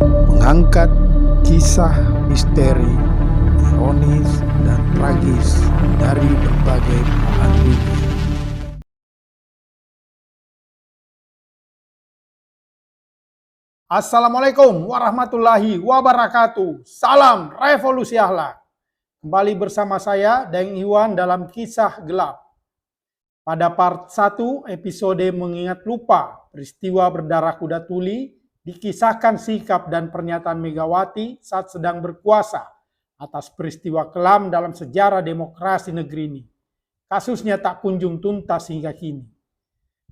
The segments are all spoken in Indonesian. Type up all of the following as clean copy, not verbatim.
mengangkat kisah misteri, ironis, dan tragis dari berbagai belahan dunia. Assalamualaikum warahmatullahi wabarakatuh. Salam revolusi akhlak. Kembali bersama saya Daeng Iwan dalam Kisah Gelap. Pada part 1 episode Mengingat Lupa, peristiwa berdarah kuda tuli, dikisahkan sikap dan pernyataan Megawati saat sedang berkuasa atas peristiwa kelam dalam sejarah demokrasi negeri ini. Kasusnya tak kunjung tuntas hingga kini.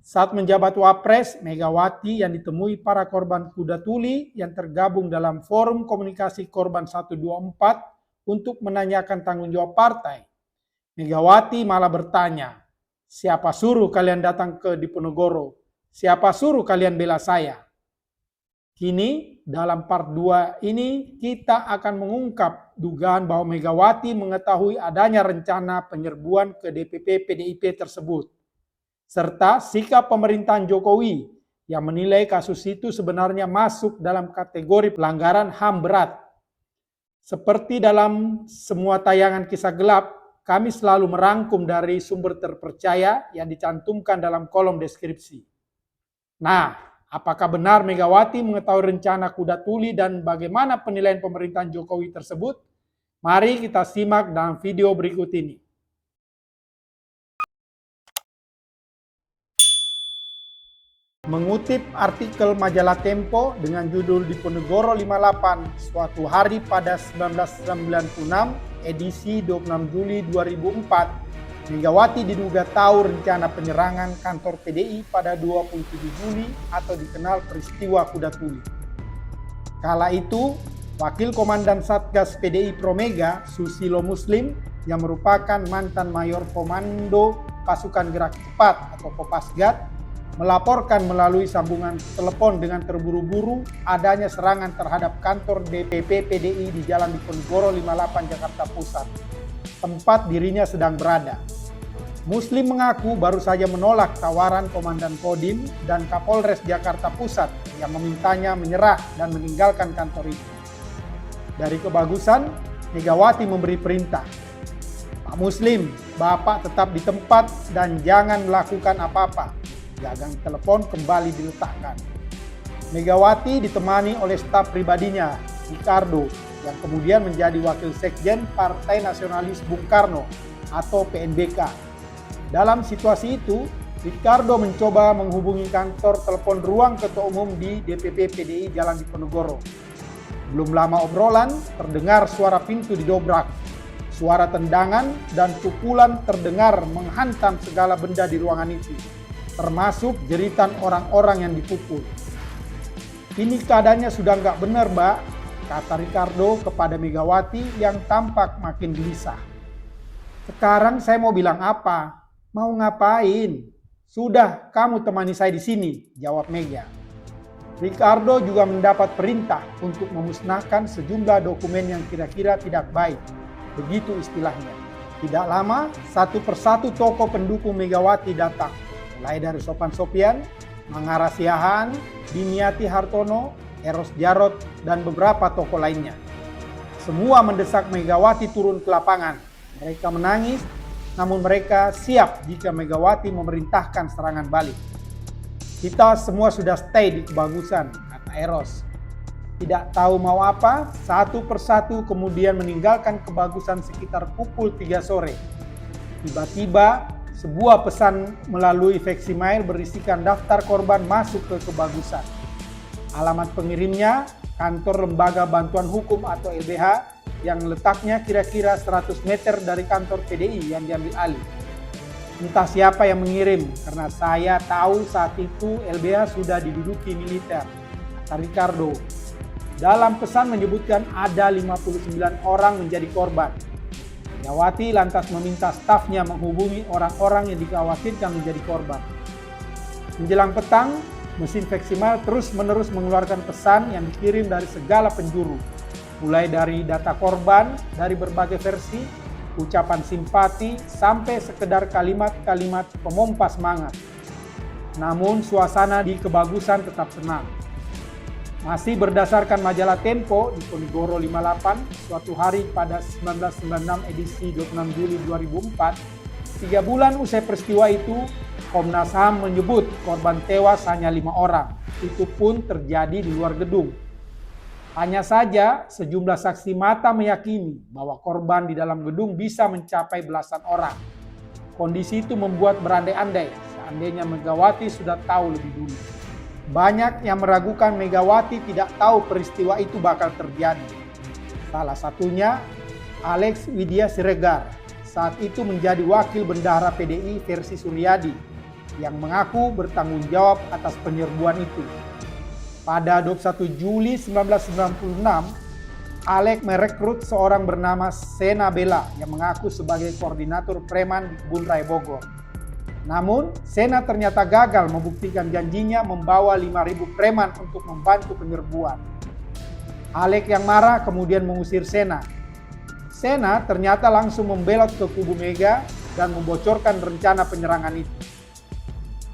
Saat menjabat Wapres, Megawati yang ditemui para korban kuda tuli yang tergabung dalam Forum Komunikasi Korban 124 untuk menanyakan tanggung jawab partai. Megawati malah bertanya, "Siapa suruh kalian datang ke Diponegoro? Siapa suruh kalian bela saya?" Kini dalam part 2 ini kita akan mengungkap dugaan bahwa Megawati mengetahui adanya rencana penyerbuan ke DPP PDIP tersebut, serta sikap pemerintahan Jokowi yang menilai kasus itu sebenarnya masuk dalam kategori pelanggaran HAM berat. Seperti dalam semua tayangan Kisah Gelap, kami selalu merangkum dari sumber terpercaya yang dicantumkan dalam kolom deskripsi. Nah, apakah benar Megawati mengetahui rencana kuda tuli dan bagaimana penilaian pemerintahan Jokowi tersebut? Mari kita simak dalam video berikut ini. Mengutip artikel majalah Tempo dengan judul Diponegoro 58, suatu hari pada 1996, edisi 26 Juli 2004, Megawati diduga tahu rencana penyerangan kantor PDI pada 27 Juli atau dikenal peristiwa kuda tuli. Kala itu, Wakil Komandan Satgas PDI Promega, Susilo Muslim, yang merupakan mantan Mayor Komando Pasukan Gerak Cepat atau Kopasgat, melaporkan melalui sambungan telepon dengan terburu-buru adanya serangan terhadap kantor DPP PDI di Jalan Diponegoro 58 Jakarta Pusat, tempat dirinya sedang berada. Muslim mengaku baru saja menolak tawaran Komandan Kodim dan Kapolres Jakarta Pusat yang memintanya menyerah dan meninggalkan kantor itu. Dari kebagusan, Megawati memberi perintah, "Pak Muslim, Bapak tetap di tempat dan jangan melakukan apa-apa." Gagang telepon kembali diletakkan. Megawati ditemani oleh staf pribadinya, Ricardo, yang kemudian menjadi Wakil Sekjen Partai Nasionalis Bung Karno atau PNBK. Dalam situasi itu, Ricardo mencoba menghubungi kantor telepon ruang Ketua Umum di DPP PDI Jalan Diponegoro. Belum lama obrolan, terdengar suara pintu didobrak. Suara tendangan dan pukulan terdengar menghantam segala benda di ruangan itu, termasuk jeritan orang-orang yang dipukul. "Ini keadaannya sudah nggak benar, Mbak," kata Ricardo kepada Megawati yang tampak makin gelisah. "Sekarang saya mau bilang apa? Mau ngapain? Sudah, kamu temani saya di sini," jawab Mega. Ricardo juga mendapat perintah untuk memusnahkan sejumlah dokumen yang kira-kira tidak baik. Begitu istilahnya. Tidak lama, satu persatu tokoh pendukung Megawati datang. Mulai dari Sopan Sopian, Mangara Siahaan, Dimiati Hartono, Eros Jarot, dan beberapa tokoh lainnya. Semua mendesak Megawati turun ke lapangan. Mereka menangis, namun mereka siap jika Megawati memerintahkan serangan balik. "Kita semua sudah stay di kebagusan," kata Eros. Tidak tahu mau apa, satu persatu kemudian meninggalkan kebagusan sekitar pukul 3 sore. Tiba-tiba, sebuah pesan melalui Veximail berisikan daftar korban masuk ke kebagusan. Alamat pengirimnya, Kantor Lembaga Bantuan Hukum atau LBH, yang letaknya kira-kira 100 meter dari kantor PDI yang diambil alih. "Entah siapa yang mengirim, karena saya tahu saat itu LBH sudah diduduki militer," kata Ricardo. Dalam pesan menyebutkan ada 59 orang menjadi korban. Megawati lantas meminta stafnya menghubungi orang-orang yang dikhawatirkan menjadi korban. Menjelang petang, mesin Veximail terus-menerus mengeluarkan pesan yang dikirim dari segala penjuru, mulai dari data korban dari berbagai versi, ucapan simpati, sampai sekedar kalimat-kalimat pemompa semangat. Namun suasana di kebagusan tetap tenang. Masih berdasarkan majalah Tempo, Diponegoro 58, suatu hari pada 1996 edisi 26 Juli 2004, 3 bulan usai peristiwa itu, Komnas HAM menyebut korban tewas hanya 5 orang. Itu pun terjadi di luar gedung. Hanya saja sejumlah saksi mata meyakini bahwa korban di dalam gedung bisa mencapai belasan orang. Kondisi itu membuat berandai-andai seandainya Megawati sudah tahu lebih dulu. Banyak yang meragukan Megawati tidak tahu peristiwa itu bakal terjadi. Salah satunya Alex Widya Siregar, saat itu menjadi wakil bendahara PDI versi Suryadi, yang mengaku bertanggung jawab atas penyerbuan itu. Pada 21 Juli 1996, Alex merekrut seorang bernama Sena Bella yang mengaku sebagai koordinator preman di Kebun Raya Bogor. Namun, Sena ternyata gagal membuktikan janjinya membawa 5.000 preman untuk membantu penyerbuan. Alex yang marah kemudian mengusir Sena. Sena ternyata langsung membelot ke kubu Mega dan membocorkan rencana penyerangan itu.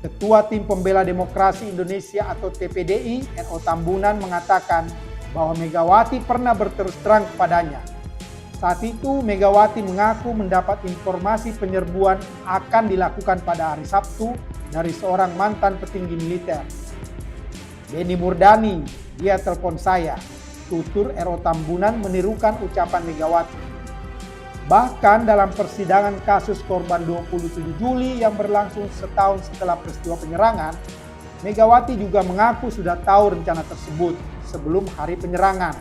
Ketua Tim Pembela Demokrasi Indonesia atau TPDI, N.O. Tambunan mengatakan bahwa Megawati pernah berterus terang kepadanya. Saat itu Megawati mengaku mendapat informasi penyerbuan akan dilakukan pada hari Sabtu dari seorang mantan petinggi militer. Benny Murdani, dia telepon saya, tutur R.O. Tambunan menirukan ucapan Megawati. Bahkan dalam persidangan kasus korban 27 Juli yang berlangsung setahun setelah peristiwa penyerangan, Megawati juga mengaku sudah tahu rencana tersebut sebelum hari penyerangan.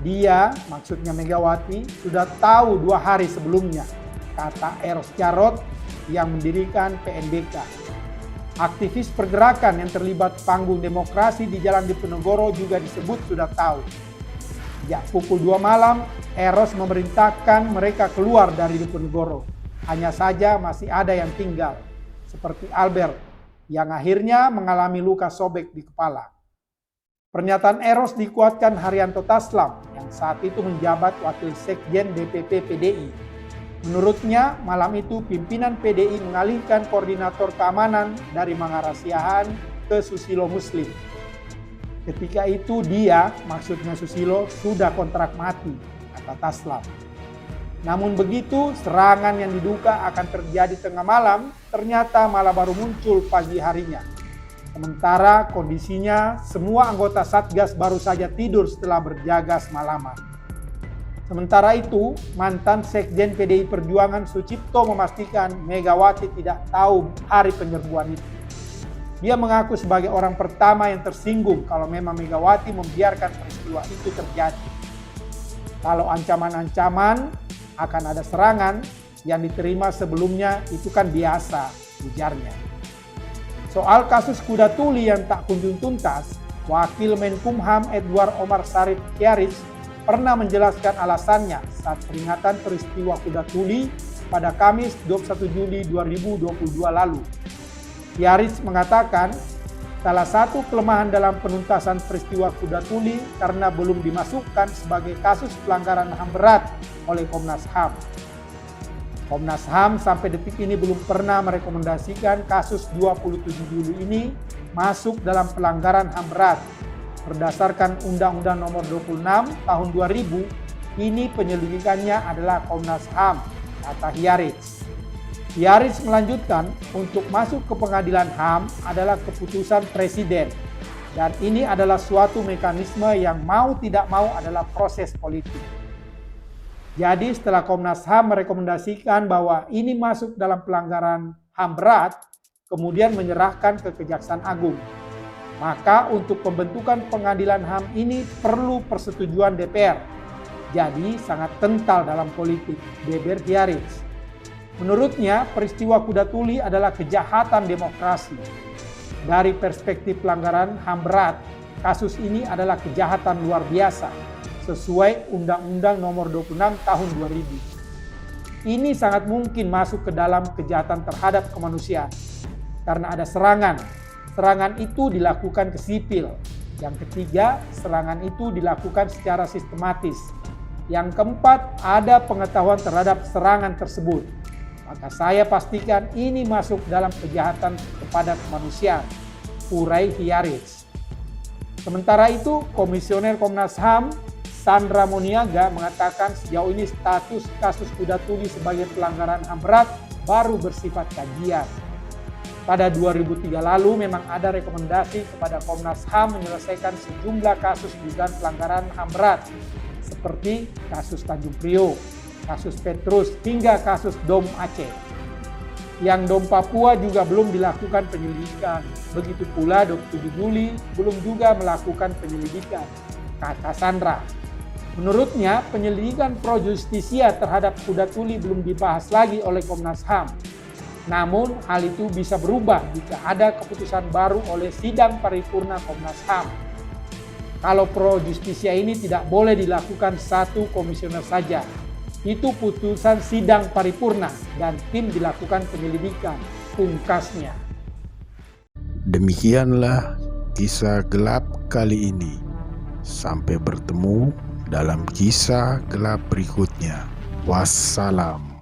Dia, maksudnya Megawati, sudah tahu 2 hari sebelumnya, kata Eros Jarot yang mendirikan PNBK. Aktivis pergerakan yang terlibat panggung demokrasi di Jalan Diponegoro juga disebut sudah tahu. Sejak pukul 2 malam, Eros memerintahkan mereka keluar dari Diponegoro. Hanya saja masih ada yang tinggal, seperti Albert, yang akhirnya mengalami luka sobek di kepala. Pernyataan Eros dikuatkan Haryanto Taslam yang saat itu menjabat Wakil Sekjen DPP PDI. Menurutnya, malam itu pimpinan PDI mengalihkan koordinator keamanan dari Mangara Siahaan ke Susilo Muslim. Ketika itu dia, maksudnya Susilo, sudah kontrak mati, kata Taslam. Namun begitu, serangan yang diduga akan terjadi tengah malam ternyata malah baru muncul pagi harinya. Sementara kondisinya semua anggota Satgas baru saja tidur setelah berjaga semalaman. Sementara itu, mantan Sekjen PDI Perjuangan Sucipto memastikan Megawati tidak tahu hari penyerbuan itu. Dia mengaku sebagai orang pertama yang tersinggung kalau memang Megawati membiarkan peristiwa itu terjadi. Kalau ancaman-ancaman akan ada serangan yang diterima sebelumnya itu kan biasa, ujarnya. Soal kasus kuda tuli yang tak kunjung tuntas, Wakil Menkumham Edward Omar Sharif Hiaris pernah menjelaskan alasannya saat peringatan peristiwa kuda tuli pada Kamis 21 Juli 2022 lalu. Hiaris mengatakan salah satu kelemahan dalam penuntasan peristiwa kuda tuli karena belum dimasukkan sebagai kasus pelanggaran HAM berat oleh Komnas HAM. Komnas HAM sampai detik ini belum pernah merekomendasikan kasus 27 Juli ini masuk dalam pelanggaran HAM berat. Berdasarkan Undang-Undang Nomor 26 Tahun 2000, ini penyelidikannya adalah Komnas HAM, kata Hiaris. Hiaris melanjutkan, untuk masuk ke pengadilan HAM adalah keputusan Presiden. Dan ini adalah suatu mekanisme yang mau tidak mau adalah proses politik. Jadi setelah Komnas HAM merekomendasikan bahwa ini masuk dalam pelanggaran HAM berat, kemudian menyerahkan ke Kejaksaan Agung. Maka untuk pembentukan pengadilan HAM ini perlu persetujuan DPR. Jadi sangat kental dalam politik, beber Hiaris. Menurutnya peristiwa kuda tuli adalah kejahatan demokrasi. Dari perspektif pelanggaran HAM berat, kasus ini adalah kejahatan luar biasa sesuai Undang-Undang Nomor 26 Tahun 2000. Ini sangat mungkin masuk ke dalam kejahatan terhadap kemanusiaan karena ada serangan. Serangan itu dilakukan ke sipil. Yang ketiga, serangan itu dilakukan secara sistematis. Yang keempat, ada pengetahuan terhadap serangan tersebut. Maka saya pastikan ini masuk dalam kejahatan kepada kemanusiaan, urai Hiaris. Sementara itu, Komisioner Komnas HAM Sandra Moniaga mengatakan sejauh ini status kasus Kuda Tuli sebagai pelanggaran HAM berat baru bersifat kajian. Pada 2003 lalu memang ada rekomendasi kepada Komnas HAM menyelesaikan sejumlah kasus dugaan pelanggaran HAM berat seperti kasus Tanjung Priok, kasus Petrus, hingga kasus Dom Aceh. Yang Dom Papua juga belum dilakukan penyelidikan. Begitu pula 27 Juli belum juga melakukan penyelidikan, kata Sandra. Menurutnya, penyelidikan pro justisia terhadap Kuda Tuli belum dibahas lagi oleh Komnas HAM. Namun, hal itu bisa berubah jika ada keputusan baru oleh sidang paripurna Komnas HAM. Kalau pro justisia ini tidak boleh dilakukan satu komisioner saja. Itu putusan sidang paripurna dan tim dilakukan penyelidikan, pungkasnya. Demikianlah kisah gelap kali ini. Sampai bertemu dalam kisah gelap berikutnya. Wassalam.